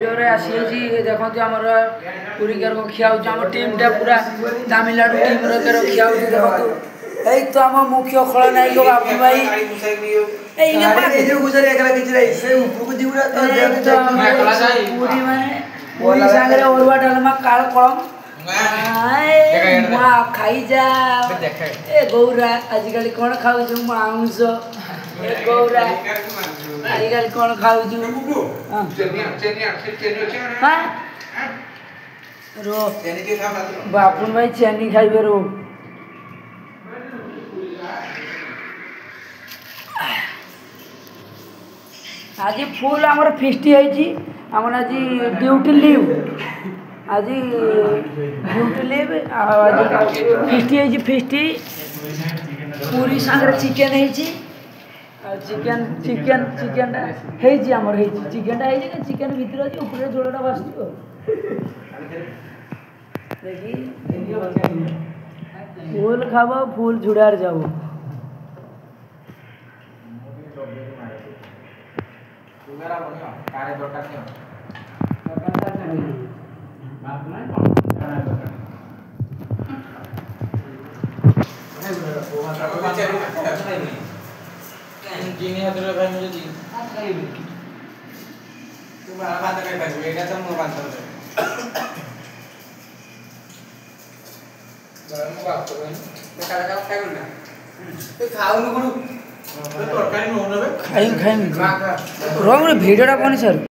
आसी देखते आम पुरिकार को खिया आम टीमटा पूरा तमिलनाडु टीम खिया देखो तो आम मुख्य खलनायक बापू भाई पूरी माने पूरी सांगे अरुआ डालमा काल कलम खाई जा ए गौरा आजिकल कौन खाऊ मांस ए गौरा आजिकल कौन खाऊ रो बापुन भाई चेनी खाइबे रो आज फुल आमर फिस्टी आमर आज ड्यूटी लीव आज ड्यूटी लीव आज फिस्टी फिस्टी पूरी सांगे चिकेन चिकेन चिकेन चिकेन आमर चिकेन चिकेन भितर अच्छे ऊपर झोलटा भास देखी फुल खाब फुल झुड़ार जाओ खाई भिडियोटा बनी सर।